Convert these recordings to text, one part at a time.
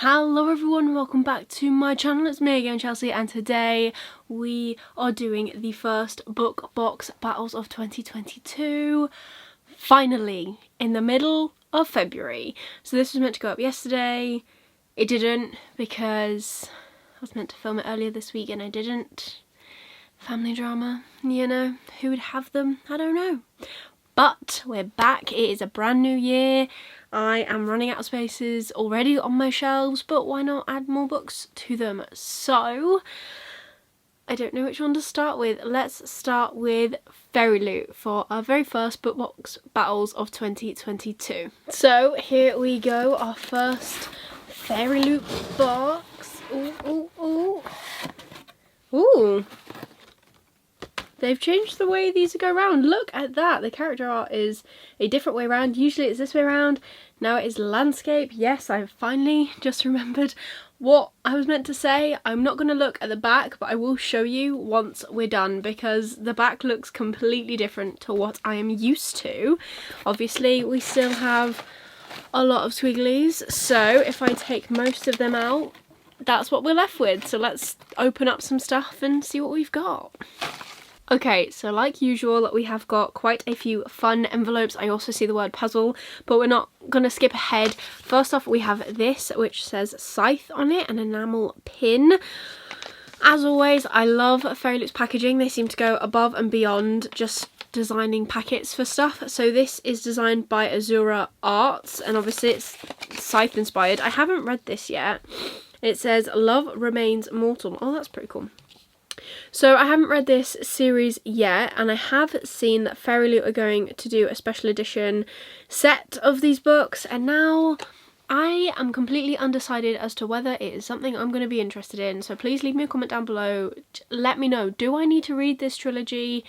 Hello everyone, welcome back to my channel. It's me again, Chelsea, and today we are doing the first book box battles of 2022, finally, in the middle of February. So this was meant to go up yesterday. It didn't because I was meant to film it earlier this week and I didn't. Family drama, you know, who would have them? I don't know. But we're back. It is a brand new year. I am running out of spaces already on my shelves, but why not add more books to them? So I don't know which one to start with. Let's start with Fairyloot for our very first book box battles of 2022. So here we go, our first Fairyloot box. Ooh. They've changed the way these go around. Look at that. The character art is a different way around. Usually it's this way around. Now it is landscape. Yes, I've finally just remembered what I was meant to say. I'm not going to look at the back, but I will show you once we're done because the back looks completely different to what I am used to. Obviously, we still have a lot of twigglies. So if I take most of them out, that's what we're left with. So let's open up some stuff and see what we've got. Okay, so like usual, we have got quite a few fun envelopes. I also see the word puzzle, but we're not going to skip ahead. First off, we have this, which says Scythe on it, an enamel pin. As always, I love Fairyloot's packaging. They seem to go above and beyond just designing packets for stuff. So this is designed by Azura Arts, and obviously it's Scythe inspired. I haven't read this yet. It says Love Remains Mortal. Oh, that's pretty cool. So I haven't read this series yet, and I have seen that Fairyloot are going to do a special edition set of these books, and now I am completely undecided as to whether it is something I'm going to be interested in. So please leave me a comment down below. Let me know, do I need to read this trilogy?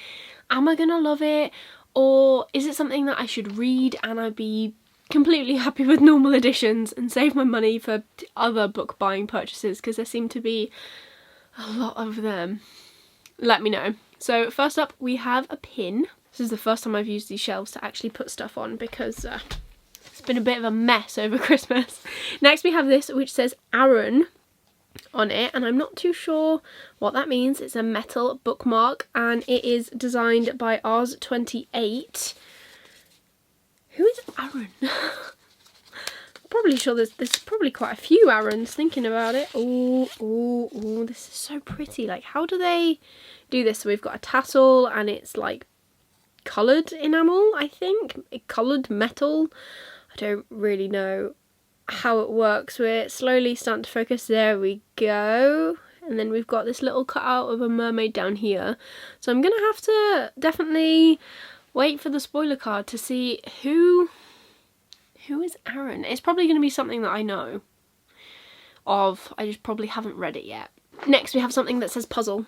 Am I going to love it? Or is it something that I should read and I'd be completely happy with normal editions and save my money for other book buying purchases, because there seem to be a lot of them. Let me know. So first up we have a pin. This is the first time I've used these shelves to actually put stuff on because it's been a bit of a mess over Christmas. Next we have this, which says Aaron on it, and I'm not too sure what that means. It's a metal bookmark and it is designed by Ars28. Who is Aaron? Probably sure there's probably quite a few Aarons thinking about it. Oh, this is so pretty. Like, how do they do this? So we've got a tassel and it's like coloured enamel, I think. Coloured metal. I don't really know how it works. We're slowly starting to focus. There we go. And then we've got this little cutout of a mermaid down here. So I'm going to have to definitely wait for the spoiler card to see who is Aaron. It's probably going to be something that I know of. I just probably haven't read it yet. Next we have something that says puzzle.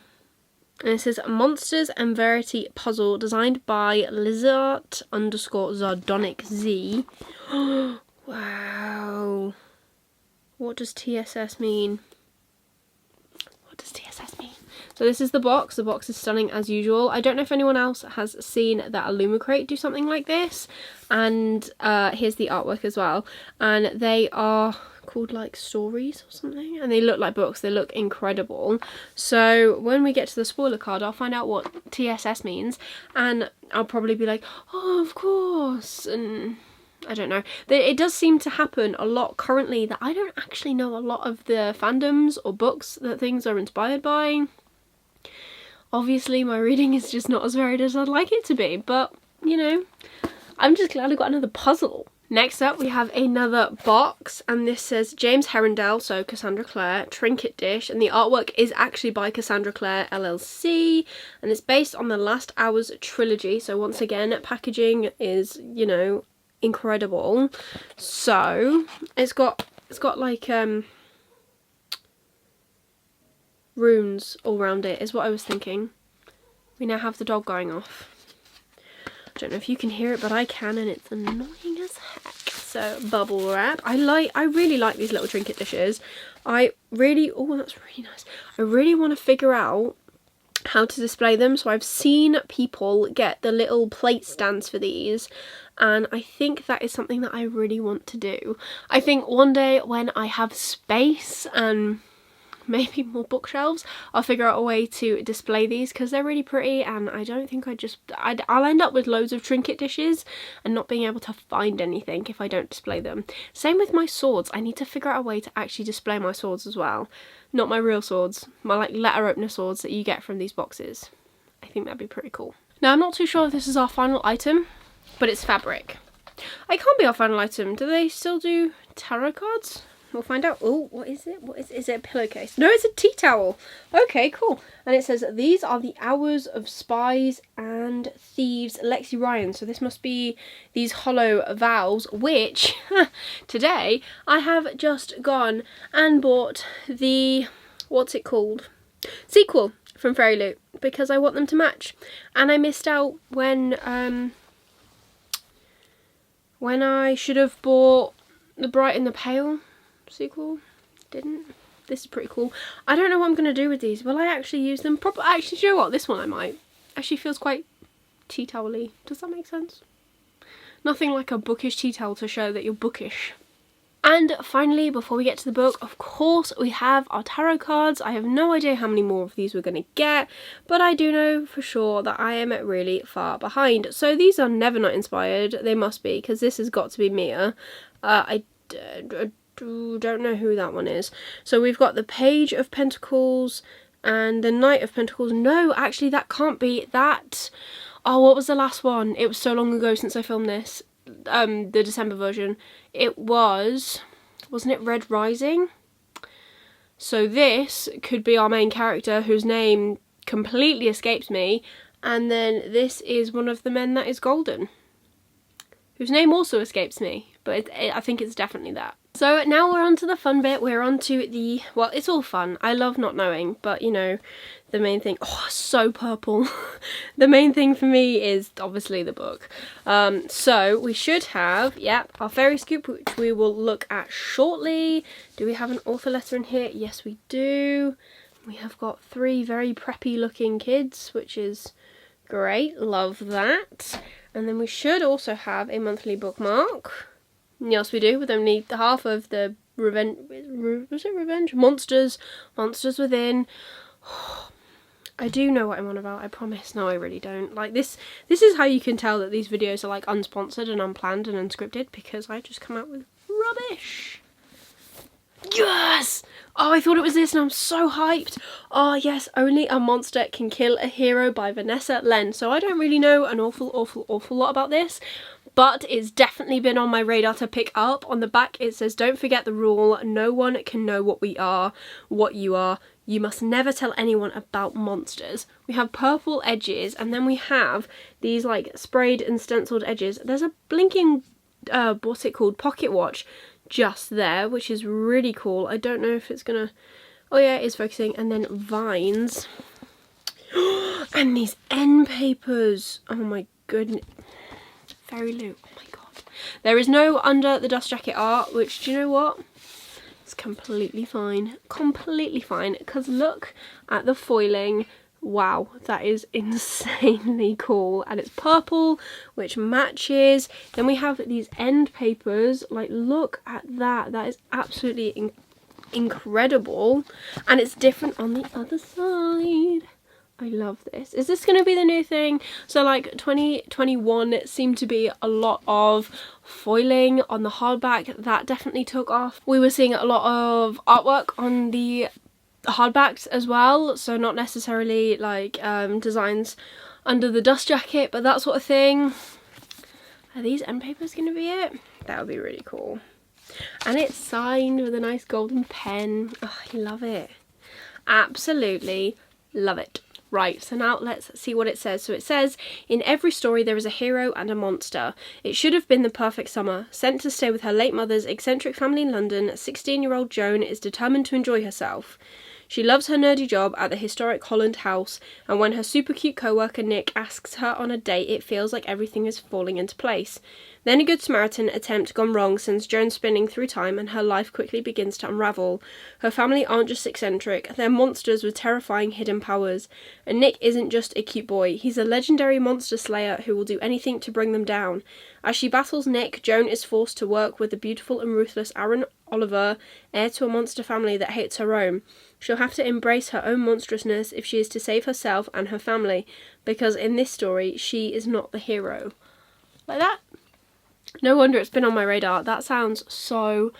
And it says Monsters and Verity Puzzle, designed by Lizard_Zardonic_Z. Wow. What does TSS mean? What does TSS mean? So this is the box. The box is stunning as usual. I don't know if anyone else has seen that Illumicrate do something like this. And here's the artwork as well. And they are called like stories or something. And they look like books. They look incredible. So when we get to the spoiler card, I'll find out what TSS means. And I'll probably be like, oh, of course. And I don't know. It does seem to happen a lot currently that I don't actually know a lot of the fandoms or books that things are inspired by. Obviously my reading is just not as varied as I'd like it to be, but you know, I'm just glad I got another puzzle. Next up we have another box, and this says James Herondale, so Cassandra Clare, Trinket Dish, and the artwork is actually by Cassandra Clare LLC, and it's based on the Last Hours trilogy. So once again, packaging is, you know, incredible. So it's got like runes all around it is what I was thinking. We now have the dog going off. I don't know if you can hear it, but I can, and it's annoying as heck. So bubble wrap. I really like these little trinket dishes. Oh, that's really nice. I really want to figure out how to display them. So I've seen people get the little plate stands for these, and I think that is something that I really want to do. I think one day when I have space and maybe more bookshelves, I'll figure out a way to display these because they're really pretty, and I don't think I'll end up with loads of trinket dishes and not being able to find anything if I don't display them. Same with my swords. I need to figure out a way to actually display my swords as well. Not my real swords, my like letter opener swords that you get from these boxes. I think that'd be pretty cool. Now I'm not too sure if this is our final item, but it's fabric. It can't be our final item. Do they still do tarot cards? We'll find out. Oh, what is it? Is it a pillowcase? No, it's a tea towel. Okay, cool. And it says, these are the hours of spies and thieves, Lexi Ryan. So this must be these hollow vows, which today I have just gone and bought the, what's it called? Sequel from Fairyloot, because I want them to match. And I missed out when I should have bought the Bright and the Pale sequel. Didn't. This is pretty cool. I don't know what I'm going to do with these. Will I actually use them? Actually, do you know what? This one I might. Actually feels quite tea towel-y. Does that make sense? Nothing like a bookish tea towel to show that you're bookish. And finally, before we get to the book, of course, we have our tarot cards. I have no idea how many more of these we're going to get, but I do know for sure that I am really far behind. So these are never not inspired. They must be, because this has got to be Mia. I don't know who that one is. So we've got the Page of Pentacles and the Knight of Pentacles. No, actually that can't be that. Oh, what was the last one? It was so long ago since I filmed this. The December version. It was, wasn't it Red Rising? So this could be our main character whose name completely escapes me, and then this is one of the men that is golden, whose name also escapes me, but I think it's definitely that. So now we're on to the fun bit. We're on to the, well, it's all fun. I love not knowing, but you know, the main thing, oh, so purple. The main thing for me is obviously the book. So we should have, our fairy scoop, which we will look at shortly. Do we have an author letter in here? Yes, we do. We have got 3 very preppy looking kids, which is great. Love that. And then we should also have a monthly bookmark. Yes, we do, with only half of the Revenge? Monsters Within. I do know what I'm on about, I promise. No, I really don't. Like, this is how you can tell that these videos are like unsponsored and unplanned and unscripted, because I just come out with rubbish. Yes! Oh, I thought it was this and I'm so hyped. Oh yes, Only a Monster Can Kill a Hero by Vanessa Len. So I don't really know an awful lot about this, but it's definitely been on my radar to pick up. On the back it says, don't forget the rule, no one can know what we are, what you are. You must never tell anyone about monsters. We have purple edges, and then we have these like sprayed and stenciled edges. There's a blinking, what's it called, pocket watch just there, which is really cool. I don't know if it's gonna, oh yeah, it is focusing. And then vines. And these end papers. Oh my goodness. Fairyloot. Oh my god. There is no under the dust jacket art, which, do you know what? It's completely fine. Completely fine. Because look at the foiling. Wow, that is insanely cool. And it's purple, which matches. Then we have these end papers. Like, look at that. That is absolutely incredible. And it's different on the other side. I love this. Is this going to be the new thing? So like 2021 seemed to be a lot of foiling on the hardback. That definitely took off. We were seeing a lot of artwork on the hardbacks as well, so not necessarily like designs under the dust jacket, but that sort of thing. Are these end papers going to be it? That would be really cool. And it's signed with a nice golden pen. Oh, I love it. Absolutely love it. Right, so now let's see what it says. So it says, in every story there is a hero and a monster. It should have been the perfect summer. Sent to stay with her late mother's eccentric family in London, 16-year-old Joan is determined to enjoy herself. She loves her nerdy job at the historic Holland house, and when her super cute co-worker Nick asks her on a date, it feels like everything is falling into place. Then a Good Samaritan attempt gone wrong sends Joan spinning through time and her life quickly begins to unravel. Her family aren't just eccentric, they're monsters with terrifying hidden powers. And Nick isn't just a cute boy, he's a legendary monster slayer who will do anything to bring them down. As she battles Nick, Joan is forced to work with the beautiful and ruthless Aaron Oliver, heir to a monster family that hates her own. She'll have to embrace her own monstrousness if she is to save herself and her family, because in this story, she is not the hero. Like that? No wonder it's been on my radar. That sounds so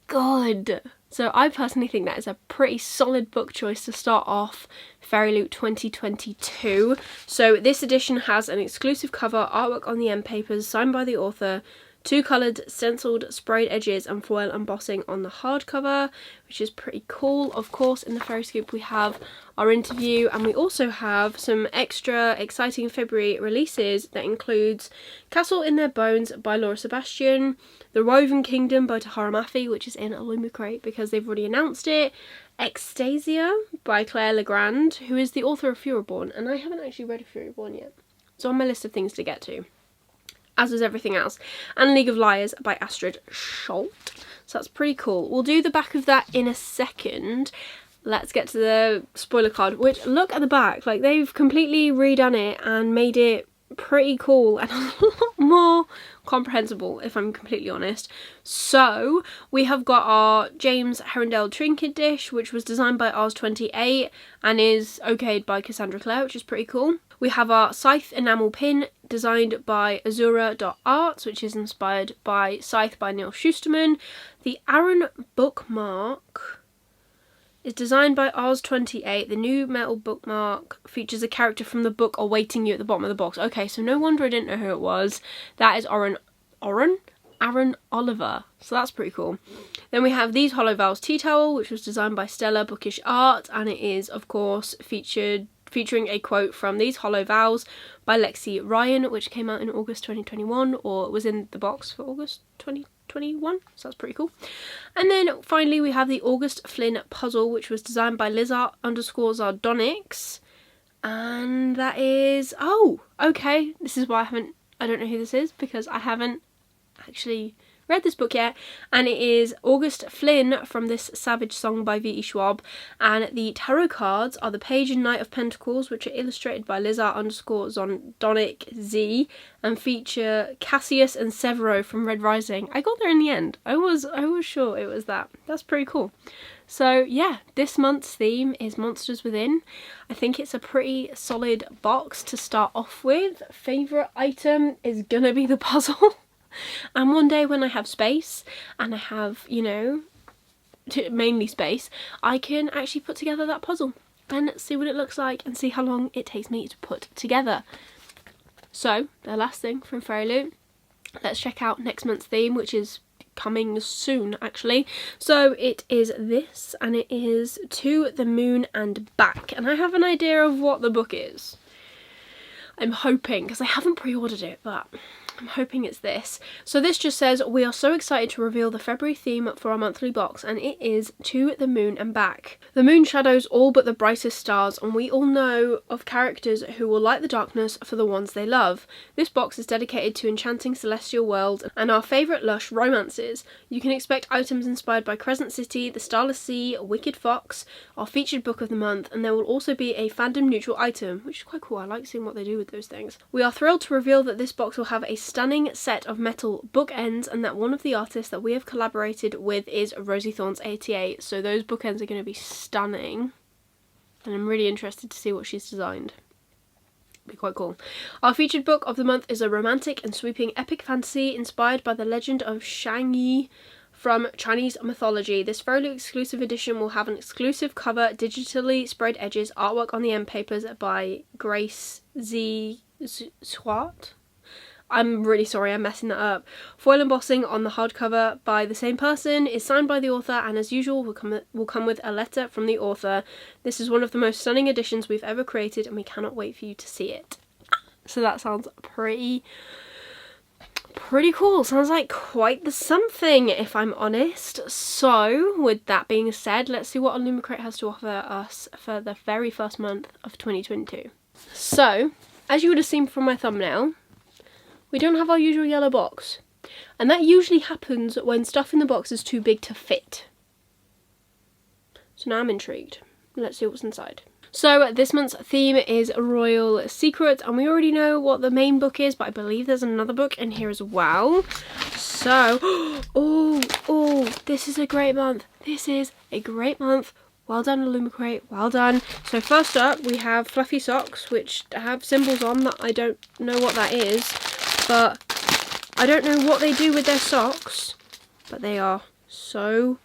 good. So I personally think that is a pretty solid book choice to start off Fairyloot 2022. So this edition has an exclusive cover, artwork on the end papers, signed by the author, 2 coloured stenciled sprayed edges and foil embossing on the hardcover, which is pretty cool. Of course, in the Fairy Scoop we have our interview, and we also have some extra exciting February releases that includes Castle in Their Bones by Laura Sebastian, The Woven Kingdom by Tahara Mafi, which is in a Lumicrate because they've already announced it, Ecstasia by Claire Legrand, who is the author of Furyborn, and I haven't actually read Furyborn yet. It's on my list of things to get to, as is everything else, and League of Liars by Astrid Scholt. So that's pretty cool. We'll do the back of that in a second. Let's get to the spoiler card, which, look at the back, like they've completely redone it and made it pretty cool and a lot more comprehensible, if I'm completely honest. So we have got our James Herondale trinket dish, which was designed by Ars28 and is okayed by Cassandra Clare, which is pretty cool. We have our Scythe enamel pin, designed by Azura.arts, which is inspired by Scythe by Neil Schusterman. The Aaron bookmark is designed by Ars28. The new metal bookmark features a character from the book awaiting you at the bottom of the box. Okay, so no wonder I didn't know who it was. That is Aaron Oliver. So that's pretty cool. Then we have these Hollow Vowels tea towel, which was designed by Stella Bookish Art, and it is, of course, featuring a quote from These Hollow Vowels by Lexi Ryan, which came out in August 2021, or was in the box for August 2021, so that's pretty cool. And then finally we have the August Flynn puzzle, which was designed by Liza_Zardonics, and that is, oh, okay, this is why I don't know who this is, because I haven't actually read this book yet, and it is August Flynn from This Savage Song by V.E. Schwab, and the tarot cards are the Page and Knight of Pentacles, which are illustrated by Liza_Zondonic Z and feature Cassius and Severo from Red Rising. I got there in the end. I was sure it was that. That's pretty cool. So yeah, this month's theme is Monsters Within. I think it's a pretty solid box to start off with. Favourite item is gonna be the puzzle. And one day when I have space, and I have, you know, mainly space, I can actually put together that puzzle and see what it looks like and see how long it takes me to put together. So, the last thing from Fairyloot, let's check out next month's theme, which is coming soon actually. So it is this, and it is To the Moon and Back, and I have an idea of what the book is. I'm hoping, because I haven't pre-ordered it, but I'm hoping it's this. So this just says, we are so excited to reveal the February theme for our monthly box, and it is To the Moon and Back. The moon shadows all but the brightest stars, and we all know of characters who will light the darkness for the ones they love. This box is dedicated to enchanting celestial worlds and our favourite lush romances. You can expect items inspired by Crescent City, The Starless Sea, Wicked Fox, our featured book of the month, and there will also be a fandom neutral item, which is quite cool. I like seeing what they do with those things. We are thrilled to reveal that this box will have a stunning set of metal bookends, and that one of the artists that we have collaborated with is Rosie Thorne's 88, so those bookends are going to be stunning, and I'm really interested to see what she's designed. Be quite cool. Our featured book of the month is a romantic and sweeping epic fantasy inspired by the legend of Shang-Yi from Chinese mythology. This Fairyloot exclusive edition will have an exclusive cover, digitally sprayed edges, artwork on the end papers by Grace Z. Swart. I'm really sorry, I'm messing that up. Foil embossing on the hardcover by the same person, is signed by the author, and as usual will come with a letter from the author. This is one of the most stunning editions we've ever created, and we cannot wait for you to see it. So that sounds pretty cool. Sounds like quite the something, if I'm honest. So with that being said, let's see what Lumicrate has to offer us for the very first month of 2022. So, as you would have seen from my thumbnail, we don't have our usual yellow box. And that usually happens when stuff in the box is too big to fit. So now I'm intrigued. Let's see what's inside. So this month's theme is Royal Secrets, and we already know what the main book is, but I believe there's another book in here as well. So, oh, this is a great month. This is a great month. Well done, Illumicrate, well done. So first up, we have fluffy socks, which have symbols on that I don't know what that is, but I don't know what they do with their socks, but they are so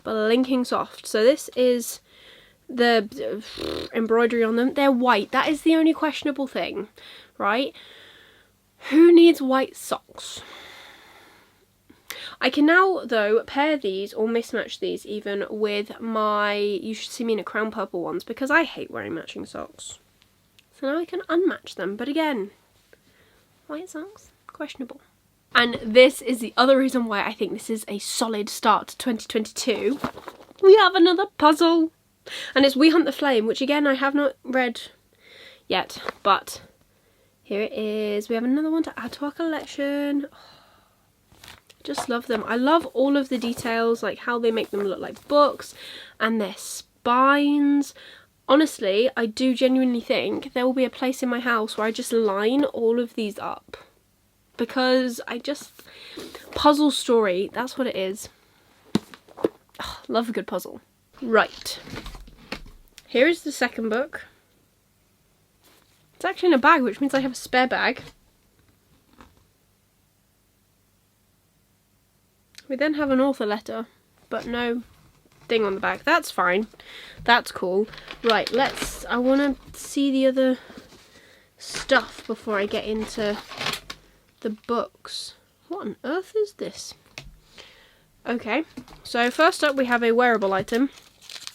blinking soft. So this is the embroidery on them. They're white. That is the only questionable thing, right? Who needs white socks? I can now, though, pair these or mismatch these even with my You Should See Me in a Crown purple ones, because I hate wearing matching socks. So now I can unmatch them. But again, white socks? Questionable. And this is the other reason why I think this is a solid start to 2022. We have another puzzle. And it's We Hunt the Flame, which again I have not read yet, but here it is. We have another one to add to our collection. Oh, I just love them. I love all of the details, like how they make them look like books and their spines. Honestly, I do genuinely think there will be a place in my house where I just line all of these up, because puzzle story, that's what it is. Oh, love a good puzzle. Right, here is the second book. It's actually in a bag, which means I have a spare bag. We then have an author letter, but no thing on the back. That's fine. That's cool. Right, I want to see the other stuff before I get into the books. What on earth is this? Okay, so first up we have a wearable item,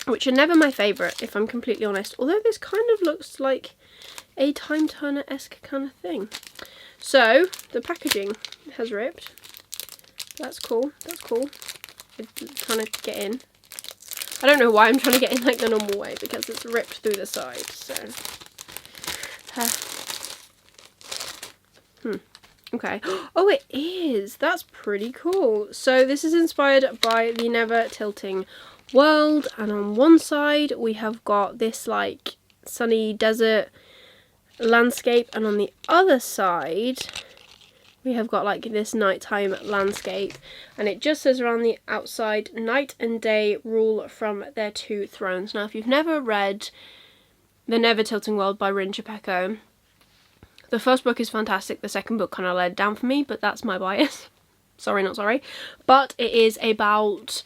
which are never my favourite, if I'm completely honest. Although this kind of looks like a Time Turner-esque kind of thing. So, the packaging has ripped. That's cool, that's cool. I'm trying to get in. I don't know why I'm trying to get in like the normal way, because it's ripped through the side, so. Okay. Oh, it is! That's pretty cool. So, this is inspired by the Never Tilting World, and on one side we have got this like sunny desert landscape, and on the other side we have got like this nighttime landscape, and it just says around the outside, night and day rule from their two thrones. Now if you've never read The Never Tilting World by Rin Chapeko, the first book is fantastic, the second book kind of let down for me, but that's my bias. Sorry, not sorry. But it is about,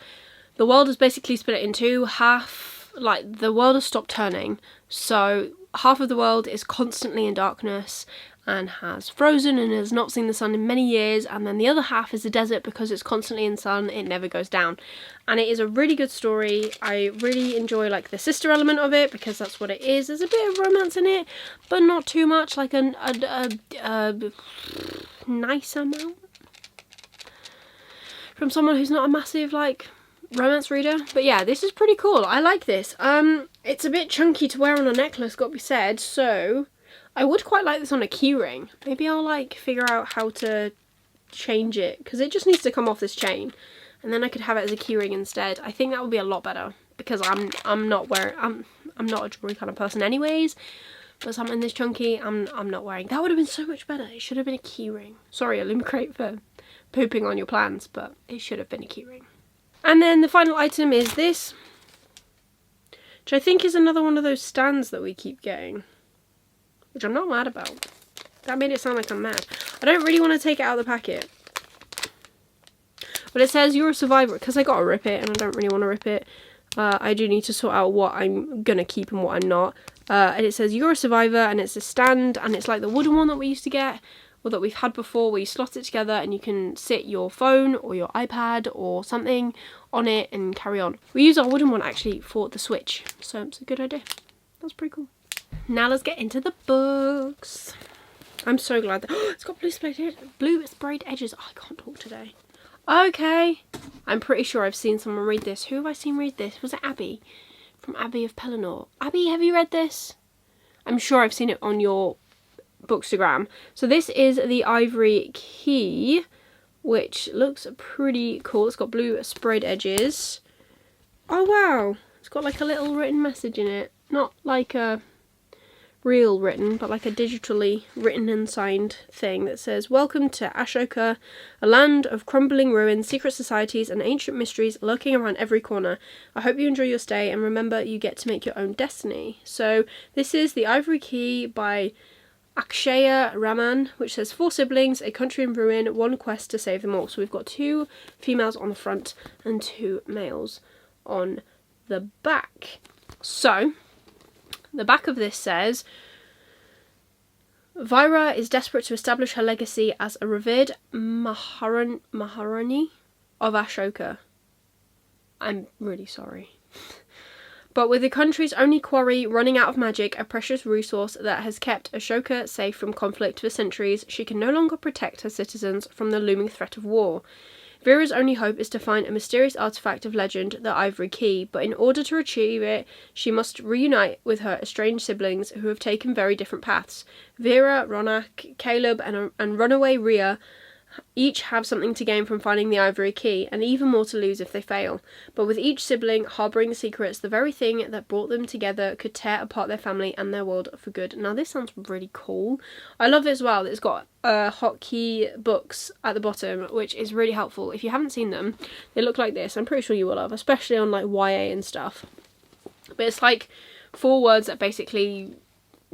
the world is basically split in two. Half, like, the world has stopped turning, so half of the world is constantly in darkness and has frozen and has not seen the sun in many years, and then the other half is a desert because it's constantly in sun, it never goes down. And it is a really good story. I really enjoy like the sister element of it, because that's what it is. There's a bit of romance in it, but not too much, like a nice amount from someone who's not a massive like romance reader. But yeah, this is pretty cool. I like this. It's a bit chunky to wear on a necklace, got to be said, so I would quite like this on a keyring. Maybe I'll like figure out how to change it, because it just needs to come off this chain, and then I could have it as a keyring instead. I think that would be a lot better, because I'm not a jewelry kind of person anyways, but something this chunky I'm not wearing. That would have been so much better. It should have been a keyring. Sorry, Illumicrate, for pooping on your plans, but it should have been a keyring. And then the final item is this, which I think is another one of those stands that we keep getting, which I'm not mad about. That made it sound like I'm mad. I don't really want to take it out of the packet, but it says you're a survivor, because I gotta rip it and I don't really want to rip it. I do need to sort out what I'm gonna keep and what I'm not. And it says you're a survivor, and it's a stand, and it's like the wooden one that we used to get, or that we've had before, where you slot it together and you can sit your phone or your iPad or something on it and carry on. We use our wooden one actually for the Switch, so it's a good idea. That's pretty cool. Now let's get into the books. I'm so glad that it's got blue sprayed edges. Oh, I can't talk today. Okay, I'm pretty sure I've seen someone read this. Who have I seen read this? Was it Abby from Abby of Pelennor? Abby, have you read this? I'm sure I've seen it on your Bookstagram. So this is the Ivory Key which looks pretty cool. It's got blue sprayed edges. Oh wow, it's got like a little written message in it. Not like a real written, but like a digitally written and signed thing that says, "Welcome to Ashoka, a land of crumbling ruins, secret societies and ancient mysteries lurking around every corner. I hope you enjoy your stay and remember you get to make your own destiny." So this is the Ivory Key by Akshaya Rahman, which says 4 siblings, a country in ruin, one quest to save them all. So we've got 2 females on the front and 2 males on the back. So the back of this says, Vyra is desperate to establish her legacy as a revered Maharani of Ashoka. I'm really sorry. But with the country's only quarry running out of magic, a precious resource that has kept Ashoka safe from conflict for centuries, she can no longer protect her citizens from the looming threat of war. Vera's only hope is to find a mysterious artifact of legend, the Ivory Key, but in order to achieve it, she must reunite with her estranged siblings who have taken very different paths. Vera, Ronak, Caleb, and runaway Rhea each have something to gain from finding the Ivory Key, and even more to lose if they fail. But with each sibling harbouring secrets, the very thing that brought them together could tear apart their family and their world for good. Now this sounds really cool. I love it as well that it's got hotkey books at the bottom, which is really helpful. If you haven't seen them, they look like this. I'm pretty sure you will have, especially on like YA and stuff. But it's like 4 words that basically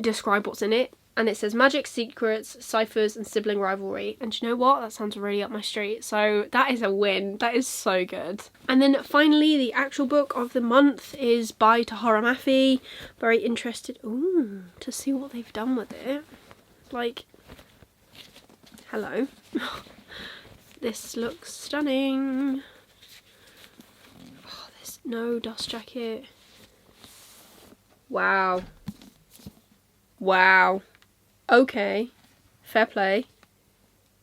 describe what's in it. And it says magic, secrets, ciphers, and sibling rivalry. And you know what? That sounds really up my street. So that is a win. That is so good. And then finally, the actual book of the month is by Tahara Mafi. Very interested to see what they've done with it. Like, hello. This looks stunning. Oh, there's no dust jacket. Wow. Wow. Okay, fair play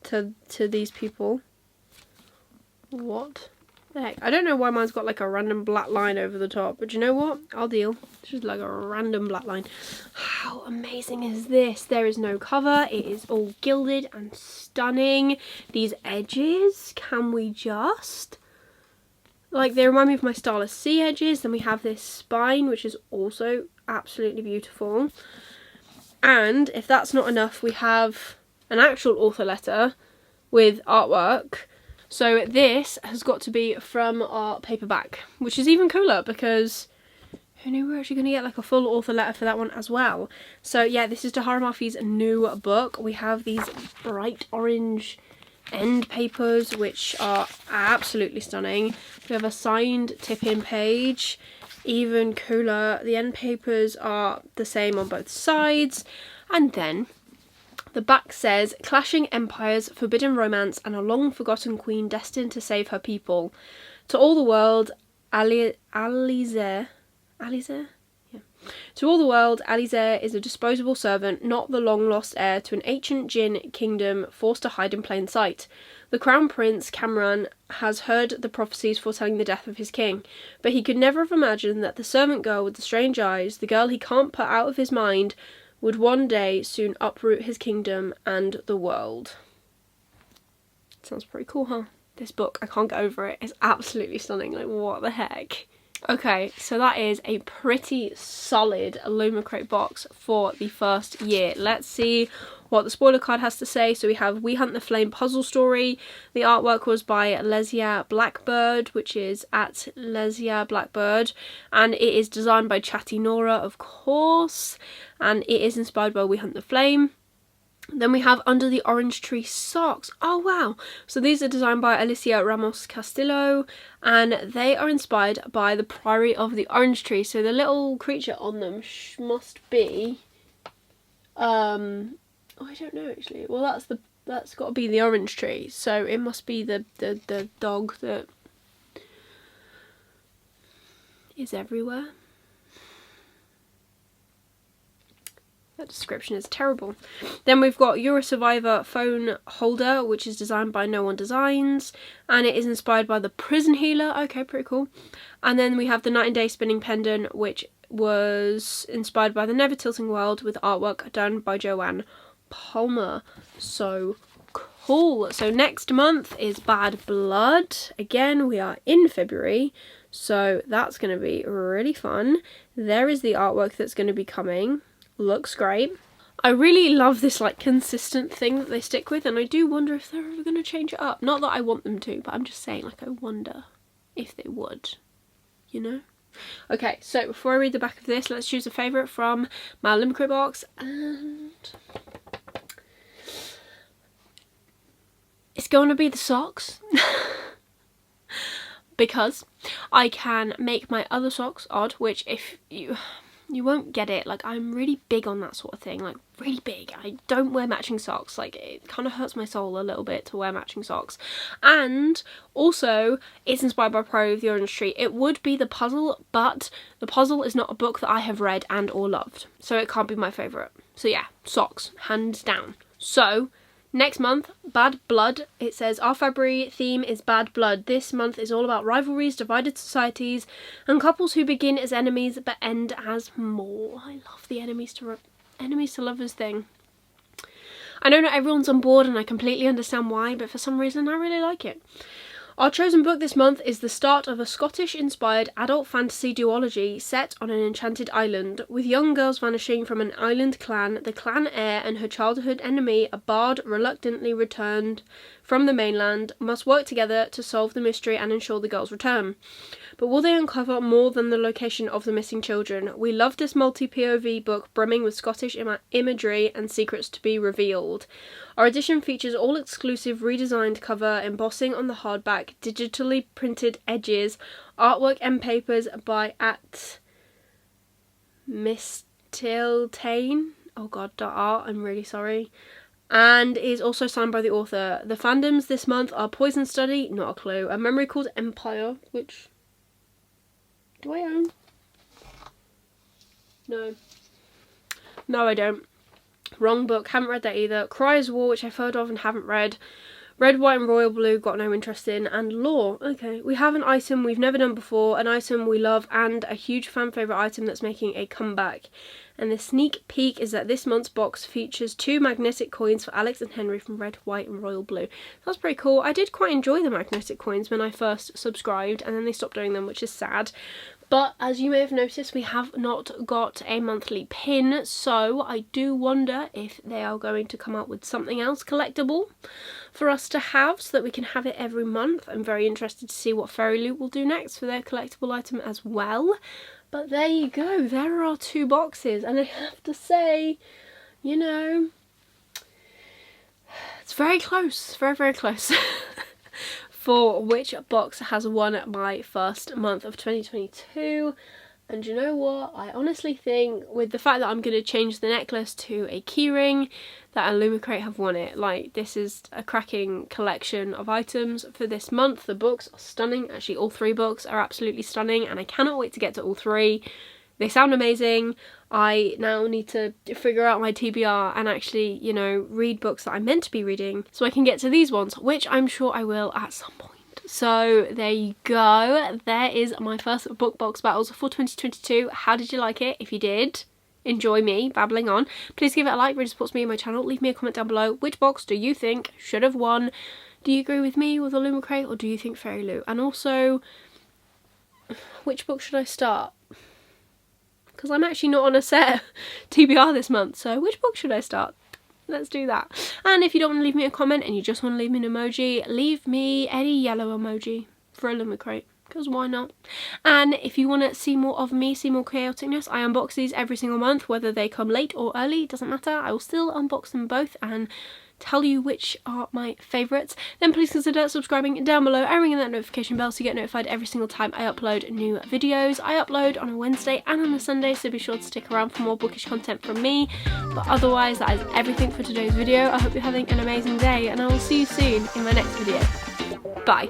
to these people. What the heck? I don't know why mine's got like a random black line over the top, but you know what? I'll deal. It's just like a random black line. How amazing is this? There is no cover. It is all gilded and stunning. These edges, can we just? Like, they remind me of my Starless Sea edges. Then we have this spine, which is also absolutely beautiful. And if that's not enough, we have an actual author letter with artwork. So this has got to be from our paperback, which is even cooler because who knew we were actually going to get like a full author letter for that one as well. So yeah, this is Tahara Mafi's new book. We have these bright orange end papers, which are absolutely stunning. We have a signed tip-in page. Even cooler, the end papers are the same on both sides, and then the back says, clashing empires, forbidden romance, and a long-forgotten queen destined to save her people. To all the world, Alizair? Yeah. To all the world, Alizair is a disposable servant, not the long-lost heir to an ancient Jinn kingdom forced to hide in plain sight. The Crown Prince, Kamran, has heard the prophecies foretelling the death of his king, but he could never have imagined that the servant girl with the strange eyes, the girl he can't put out of his mind, would one day soon uproot his kingdom and the world. Sounds pretty cool, huh? This book, I can't get over it. It's absolutely stunning. Like, what the heck? Okay, so that is a pretty solid Illumicrate box for the first year. Let's see what the spoiler card has to say. So we have We Hunt the Flame puzzle story. The artwork was by Lesia Blackbird, which is at Lesia Blackbird, and it is designed by Chatty Nora, of course, and it is inspired by We Hunt the Flame. Then we have Under the Orange Tree socks. Oh wow! So these are designed by Alicia Ramos Castillo, and they are inspired by the Priory of the Orange Tree. So the little creature on them must be oh, I don't know actually. Well, that's got to be the orange tree. So it must be the dog that is everywhere. That description is terrible. Then we've got You're a Survivor phone holder, which is designed by No One Designs, and it is inspired by the Prison Healer. Okay, pretty cool. And then we have the Night and Day spinning pendant, which was inspired by the Never Tilting World, with artwork done by Joanne Palmer. So haul. So next month is Bad Blood. Again, we are in February, so that's going to be really fun. There is the artwork that's going to be coming. Looks great. I really love this like consistent thing that they stick with, and I do wonder if they're ever going to change it up. Not that I want them to, but I'm just saying, like, I wonder if they would, you know? Okay, so before I read the back of this, let's choose a favourite from my Limerick box, and it's going to be the socks. Because I can make my other socks odd, which if you won't get it, like, I'm really big on that sort of thing, like really big. I don't wear matching socks, like it kind of hurts my soul a little bit to wear matching socks. And also it's inspired by Prairie of the Orange Tree. It would be The Puzzle, but The Puzzle is not a book that I have read and or loved, so it can't be my favourite. So yeah, socks, hands down. So next month, Bad Blood. It says our February theme is Bad Blood. This month is all about rivalries, divided societies, and couples who begin as enemies but end as more. I love the enemies to lovers thing. I know not everyone's on board, and I completely understand why, but for some reason I really like it. Our chosen book this month is the start of a Scottish-inspired adult fantasy duology set on an enchanted island. With young girls vanishing from an island clan, the clan heir and her childhood enemy, a bard reluctantly returned from the mainland, must work together to solve the mystery and ensure the girls return. But will they uncover more than the location of the missing children? We love this multi-POV book brimming with Scottish imagery and secrets to be revealed. Our edition features all-exclusive redesigned cover, embossing on the hardback, digitally printed edges, artwork and papers by @Mistiltane. Oh god, .art, I'm really sorry. And is also signed by the author. The fandoms this month are Poison Study, not a clue, A Memory Called Empire, which... do I own? No. No, I don't. Wrong book, haven't read that either. Cry's War, which I've heard of and haven't read. Red, White and Royal Blue, got no interest in. And Law, okay. We have an item we've never done before, an item we love, and a huge fan favourite item that's making a comeback. And the sneak peek is that this month's box features 2 magnetic coins for Alex and Henry from Red, White and Royal Blue. That's pretty cool. I did quite enjoy the magnetic coins when I first subscribed, and then they stopped doing them, which is sad. But as you may have noticed, we have not got a monthly pin, so I do wonder if they are going to come up with something else collectible for us to have so that we can have it every month. I'm very interested to see what Fairyloot will do next for their collectible item as well. But there you go, there are 2 boxes, and I have to say, you know, it's very close, very, very close. For which box has won my first month of 2022. And you know what, I honestly think with the fact that I'm going to change the necklace to a keyring, that Illumicrate have won it. Like, this is a cracking collection of items for this month. The books are stunning. Actually, all 3 books are absolutely stunning, and I cannot wait to get to all 3. They sound amazing. I now need to figure out my TBR and actually, you know, read books that I'm meant to be reading so I can get to these ones, which I'm sure I will at some point. So there you go. There is my first book box battles for 2022. How did you like it? If you did, enjoy me babbling on, please give it a like, really supports me and my channel. Leave me a comment down below. Which box do you think should have won? Do you agree with me with Illumicrate, or do you think Fairyloot? And also, which book should I start? Because I'm actually not on a set TBR this month, so which book should I start? Let's do that. And if you don't want to leave me a comment and you just want to leave me an emoji, leave me any yellow emoji for Illumicrate, because why not? And if you want to see more of me, see more chaoticness, I unbox these every single month, whether they come late or early, doesn't matter. I will still unbox them both and tell you which are my favourites. Then please consider subscribing down below and ringing that notification bell so you get notified every single time I upload new videos. I upload on a Wednesday and on a Sunday, so be sure to stick around for more bookish content from me. But otherwise, that is everything for today's video. I hope you're having an amazing day, and I will see you soon in my next video. Bye.